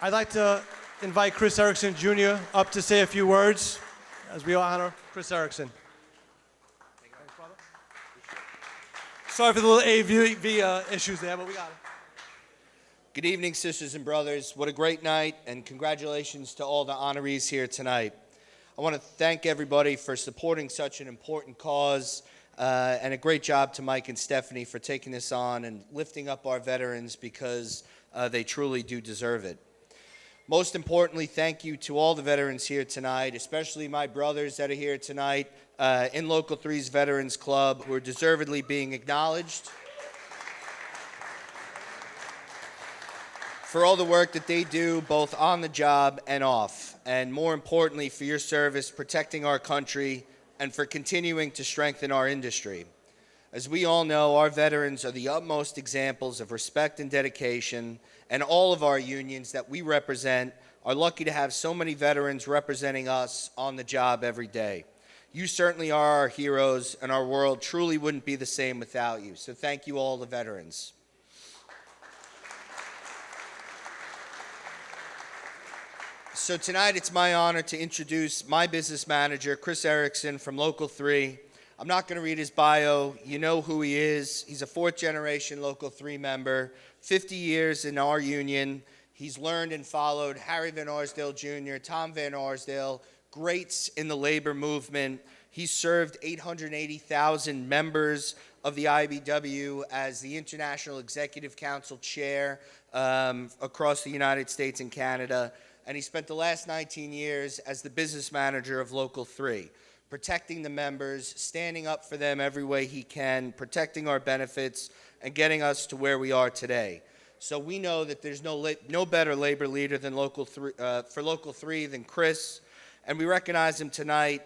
I'd like to invite Chris Erickson Jr. up to say a few words as we honor Chris Erickson. Sorry for the little AV issues there, but we got it. Good evening, sisters and brothers. What a great night, and congratulations to all the honorees here tonight. I want to thank everybody for supporting such an important cause, and a great job to Mike and Stephanie for taking this on and lifting up our veterans because they truly do deserve it. Most importantly, thank you to all the veterans here tonight, especially my brothers that are here tonight in Local 3's Veterans Club, who are deservedly being acknowledged for all the work that they do both on the job and off, and more importantly for your service protecting our country and for continuing to strengthen our industry. As we all know, our veterans are the utmost examples of respect and dedication, and all of our unions that we represent are lucky to have so many veterans representing us on the job every day. You certainly are our heroes, and our world truly wouldn't be the same without you. So thank you all the veterans. So tonight it's my honor to introduce my business manager, Chris Erickson from Local 3. I'm not going to read his bio. You know who he is. He's a fourth-generation Local 3 member, 50 years in our union. He's learned and followed Harry Van Arsdale Jr., Tom Van Arsdale, greats in the labor movement. He's served 880,000 members of the IBEW as the International Executive Council Chair across the United States and Canada. And he spent the last 19 years as the business manager of Local 3, protecting the members, standing up for them every way he can, protecting our benefits, and getting us to where we are today. So we know that there's no better labor leader than for Local 3 than Chris, and we recognize him tonight,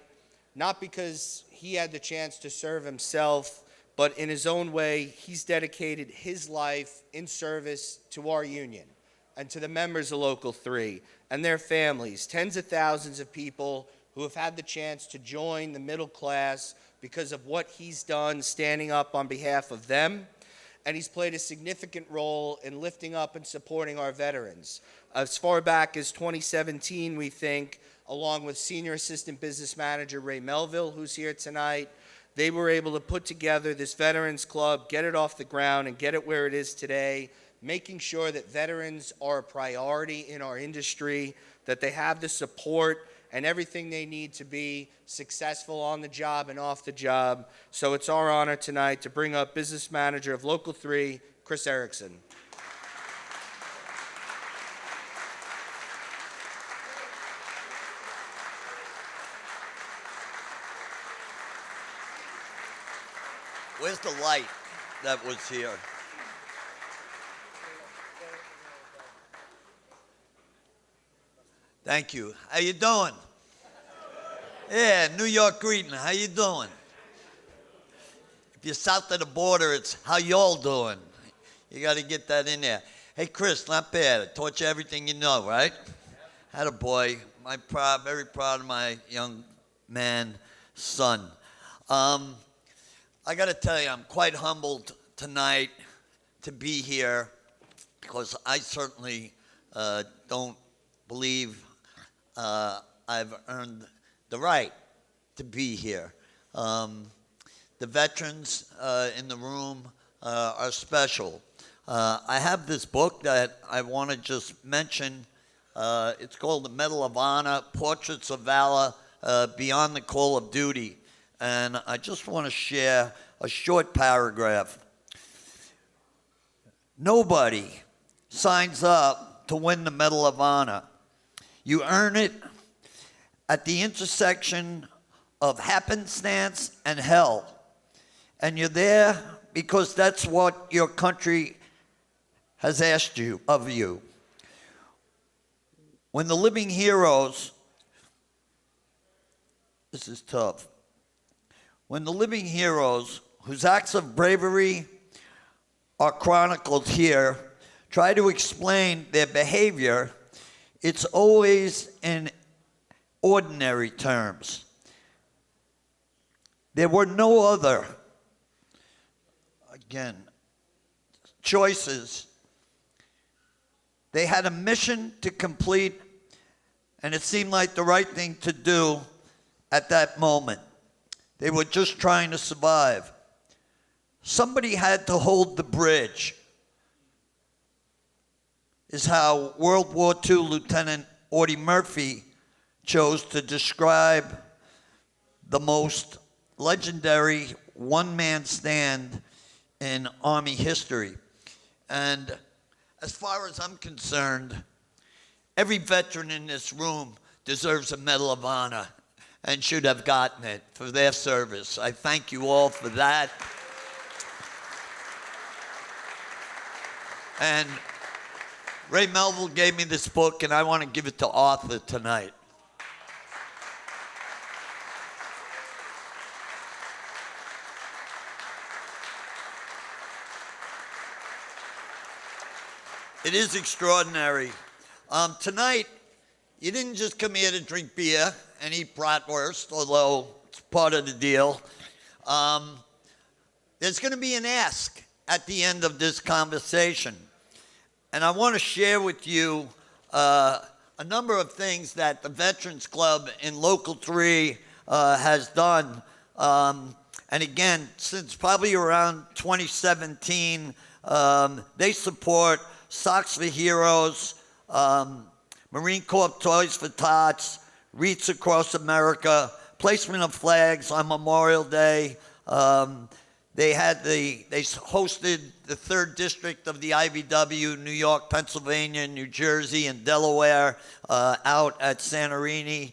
not because he had the chance to serve himself, but in his own way, he's dedicated his life in service to our union and to the members of Local 3 and their families, tens of thousands of people who have had the chance to join the middle class because of what he's done standing up on behalf of them. And he's played a significant role in lifting up and supporting our veterans. As far back as 2017, we think, along with Senior Assistant Business Manager Ray Melville, who's here tonight, they were able to put together this Veterans Club, get it off the ground, and get it where it is today, making sure that veterans are a priority in our industry, that they have the support and everything they need to be successful on the job and off the job. So it's our honor tonight to bring up Business Manager of Local 3, Chris Erickson. Where's the light that was here? Thank you. How you doing? Yeah, New York greeting. How you doing? If you're south of the border, it's how y'all doing. You got to get that in there. Hey, Chris, not bad. I taught you everything you know, right? Had a boy. Very proud of my young man, son. I got to tell you, I'm quite humbled tonight to be here because I certainly don't believe I've earned the right to be here. The veterans in the room are special. I have this book that I want to just mention. It's called The Medal of Honor, Portraits of Valor Beyond the Call of Duty. And I just want to share a short paragraph. Nobody signs up to win the Medal of Honor. You earn it at the intersection of happenstance and hell. And you're there because that's what your country has asked of you. When the living heroes, this is tough. When the living heroes whose acts of bravery are chronicled here try to explain their behavior, it's always in ordinary terms. There were no other, choices They had a mission to complete, and it seemed like the right thing to do at that moment. They were just trying to survive. Somebody had to hold the bridge, is how World War II Lieutenant Audie Murphy chose to describe the most legendary one-man stand in Army history. And as far as I'm concerned, every veteran in this room deserves a Medal of Honor and should have gotten it for their service. I thank you all for that. And Ray Melville gave me this book, and I want to give it to Arthur tonight. It is extraordinary. Tonight, you didn't just come here to drink beer and eat bratwurst, although it's part of the deal. There's going to be an ask at the end of this conversation. And I want to share with you a number of things that the Veterans Club in Local 3 has done. And again, since probably around 2017, they support Socks for Heroes, Marine Corps Toys for Tots, Wreaths Across America, placement of flags on Memorial Day. They hosted the 3rd District of the IBEW, New York, Pennsylvania, New Jersey, and Delaware out at Santorini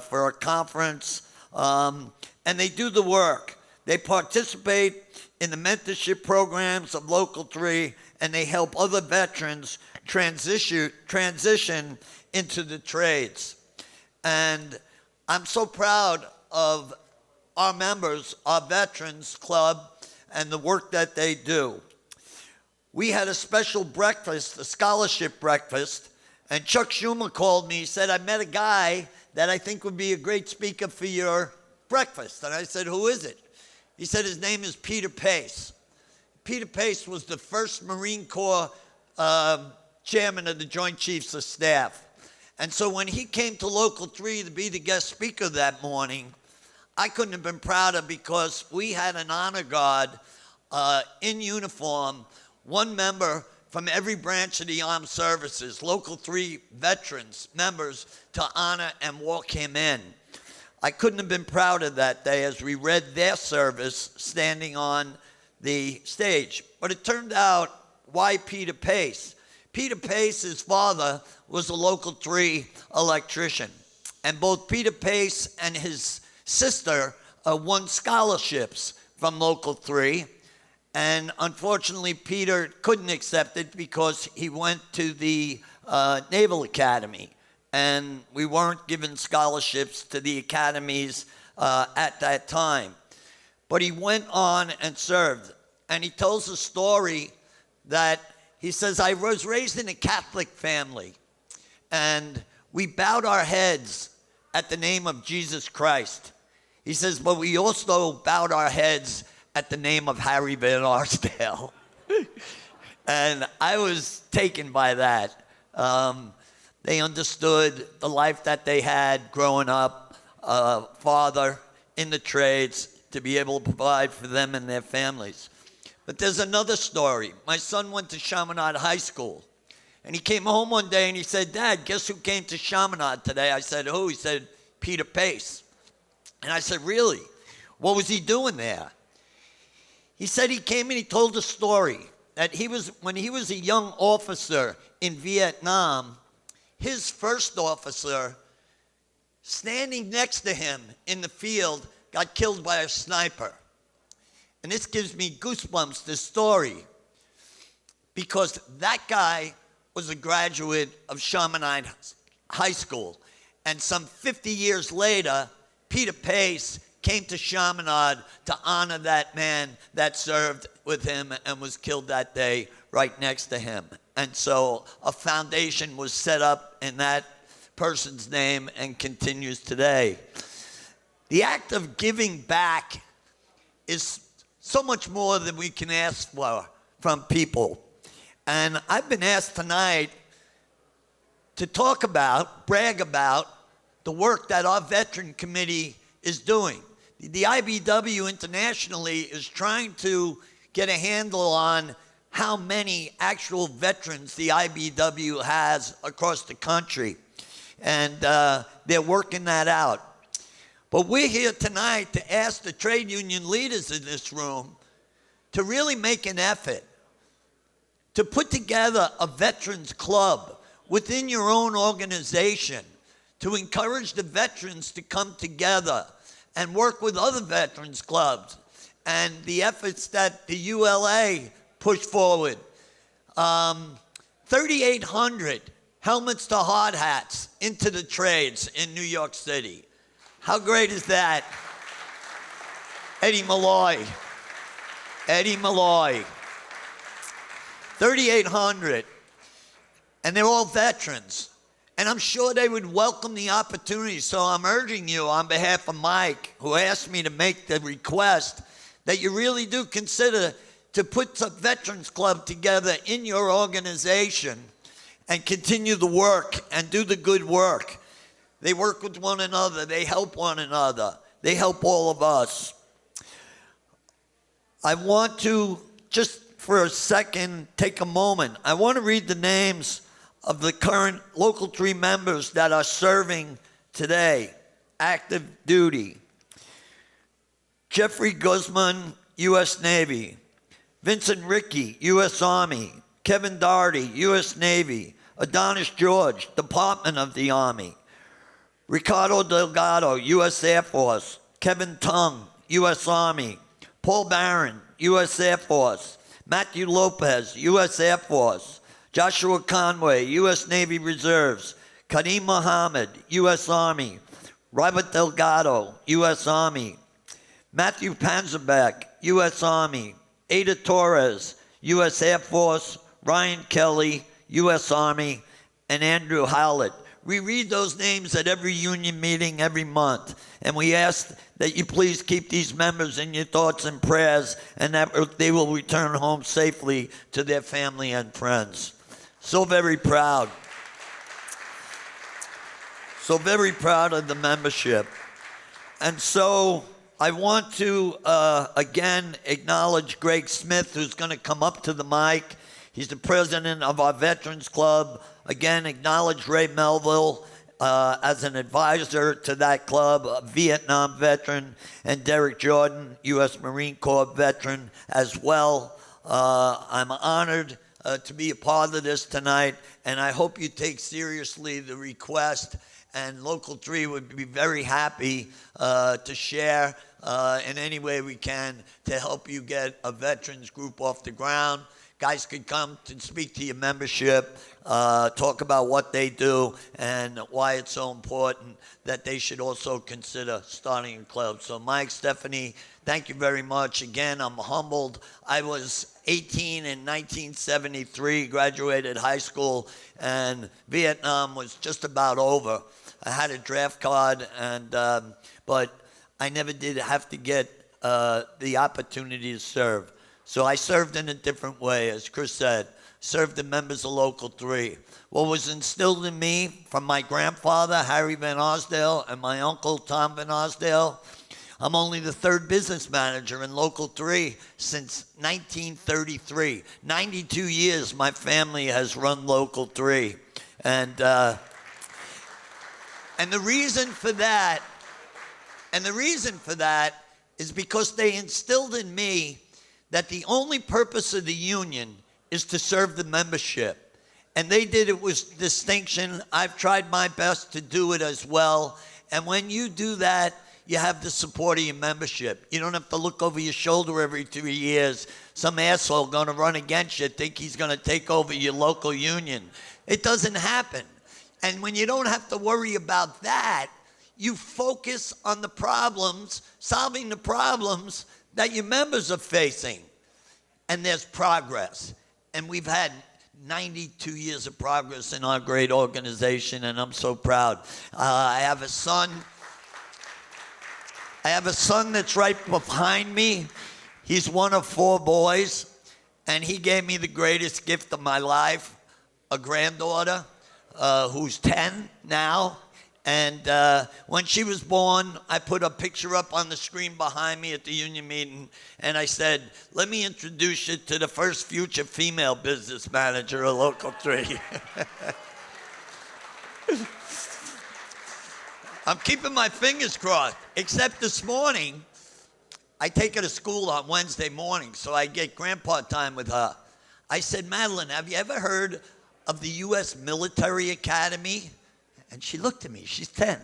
for a conference. And they do the work. They participate in the mentorship programs of Local 3, and they help other veterans transition into the trades. And I'm so proud of our members, our Veterans Club, and the work that they do. We had a special breakfast, a scholarship breakfast, and Chuck Schumer called me. He said, I met a guy that I think would be a great speaker for your breakfast. And I said, who is it? He said, his name is Peter Pace. Peter Pace was the first Marine Corps chairman of the Joint Chiefs of Staff. And so when he came to Local 3 to be the guest speaker that morning, I couldn't have been prouder because we had an honor guard in uniform, one member from every branch of the armed services, Local 3 veterans, members, to honor and walk him in. I couldn't have been prouder that day as we read their service standing on the stage. But it turned out, why Peter Pace? Peter Pace, his father, was a Local 3 electrician. And both Peter Pace and his sister won scholarships from Local 3. And unfortunately, Peter couldn't accept it because he went to the Naval Academy. And we weren't given scholarships to the academies at that time. But he went on and served. And he tells a story that he says, I was raised in a Catholic family. And we bowed our heads at the name of Jesus Christ. He says, but we also bowed our heads at the name of Harry Van Arsdale. And I was taken by that. They understood the life that they had growing up, father in the trades, to be able to provide for them and their families. But there's another story. My son went to Chaminade High School. And he came home one day and he said, Dad, guess who came to Chaminade today? I said, who? He said, Peter Pace. And I said, really? What was he doing there? He said he came and he told a story that when he was a young officer in Vietnam, his first officer, standing next to him in the field, got killed by a sniper. And this gives me goosebumps, this story, because that guy was a graduate of Chaminade High School. And some 50 years later, Peter Pace came to Chaminade to honor that man that served with him and was killed that day right next to him. And so a foundation was set up in that person's name and continues today. The act of giving back is so much more than we can ask for from people. And I've been asked tonight to talk about, brag about, the work that our veteran committee is doing. The IBEW internationally is trying to get a handle on how many actual veterans the IBEW has across the country. And they're working that out. But we're here tonight to ask the trade union leaders in this room to really make an effort to put together a veterans club within your own organization to encourage the veterans to come together and work with other veterans clubs and the efforts that the ULA push forward. 3,800 helmets to hard hats into the trades in New York City. How great is that? Eddie Malloy. 3,800. And they're all veterans. And I'm sure they would welcome the opportunity. So I'm urging you on behalf of Mike, who asked me to make the request, that you really do consider to put a veterans club together in your organization and continue the work and do the good work. They work with one another. They help one another. They help all of us. I want to, just for a second, take a moment. I want to read the names of the current Local 3 members that are serving today, active duty. Jeffrey Guzman, U.S. Navy. Vincent Rickey, U.S. Army. Kevin Doherty, U.S. Navy. Adonis George, Department of the Army. Ricardo Delgado, U.S. Air Force. Kevin Tung, U.S. Army. Paul Barron, U.S. Air Force. Matthew Lopez, U.S. Air Force. Joshua Conway, U.S. Navy Reserves. Kadeem Mohammed, U.S. Army. Robert Delgado, U.S. Army. Matthew Panzerbeck, U.S. Army. Ada Torres, U.S. Air Force. Ryan Kelly, U.S. Army. And Andrew Howlett. We read those names at every union meeting every month, and we ask that you please keep these members in your thoughts and prayers, and that they will return home safely to their family and friends. So very proud. So very proud of the membership. And so I want to, again, acknowledge Greg Smith, who's going to come up to the mic. He's the president of our Veterans Club. Again, acknowledge Ray Melville as an advisor to that club, a Vietnam veteran, and Derek Jordan, U.S. Marine Corps veteran as well. I'm honored to be a part of this tonight, and I hope you take seriously the request, and Local 3 would be very happy to share in any way we can to help you get a veterans group off the ground. Guys could come to speak to your membership, talk about what they do and why it's so important that they should also consider starting a club. So Mike, Stephanie, thank you very much. Again, I'm humbled. I was 18 in 1973, graduated high school, and Vietnam was just about over. I had a draft card, and but I never did have to get the opportunity to serve. So I served in a different way, as Chris said, served the members of Local 3. What was instilled in me from my grandfather, Harry Van Arsdale, and my uncle, Tom Van Arsdale, I'm only the third business manager in Local 3 since 1933. 92 years my family has run Local 3. And the reason for that, is because they instilled in me that the only purpose of the union is to serve the membership. And they did it with distinction. I've tried my best to do it as well. And when you do that, you have the support of your membership. You don't have to look over your shoulder every 3 years. Some asshole going to run against you, think he's going to take over your local union. It doesn't happen. And when you don't have to worry about that, you focus on the problems, solving the problems that your members are facing. And there's progress. And we've had 92 years of progress in our great organization, and I'm so proud. I have a son that's right behind me. He's one of 4 boys, and he gave me the greatest gift of my life, a granddaughter. who's 10 now. And when she was born, I put a picture up on the screen behind me at the union meeting, and I said, let me introduce you to the first future female business manager of Local 3. I'm keeping my fingers crossed, except this morning, I take her to school on Wednesday morning, so I get grandpa time with her. I said, Madeline, have you ever heard of the U.S. Military Academy? And she looked at me. She's 10.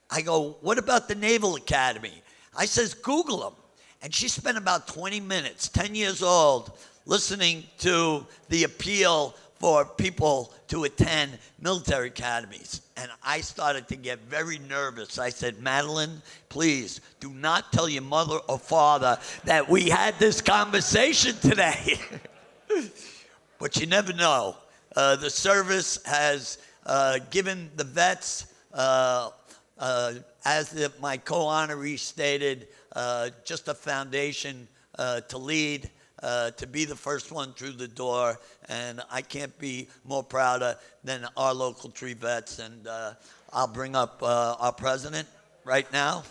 I go, what about the Naval Academy? I says, Google them. And she spent about 20 minutes, 10 years old, listening to the appeal for people to attend military academies. And I started to get very nervous. I said, Madeline, please do not tell your mother or father that we had this conversation today. But you never know. The service has given the vets, as my co-honoree stated, just a foundation to lead, to be the first one through the door, and I can't be more prouder than our Local 3 vets. And I'll bring up our president right now.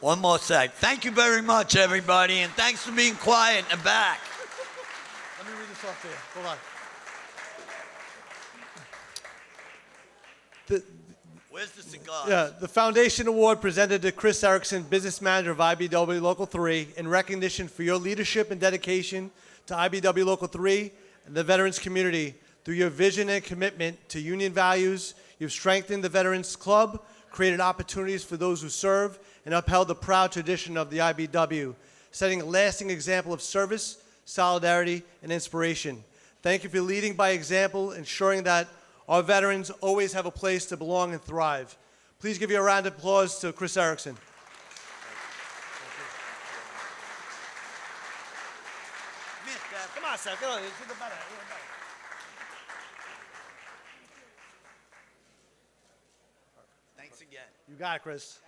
One more sec. Thank you very much, everybody, and thanks for being quiet in the back. Let me read this off to you. Hold on. Where's the cigar? Yeah, the Foundation Award presented to Chris Erickson, Business Manager of IBEW Local 3, in recognition for your leadership and dedication to IBEW Local 3 and the veterans community. Through your vision and commitment to union values, you've strengthened the Veterans Club, created opportunities for those who serve, and upheld the proud tradition of the IBEW, setting a lasting example of service, solidarity, and inspiration. Thank you for leading by example, ensuring that our veterans always have a place to belong and thrive. Please give you a round of applause to Chris Erickson. Come on, Seth. Come on. Thanks again. You got it, Chris.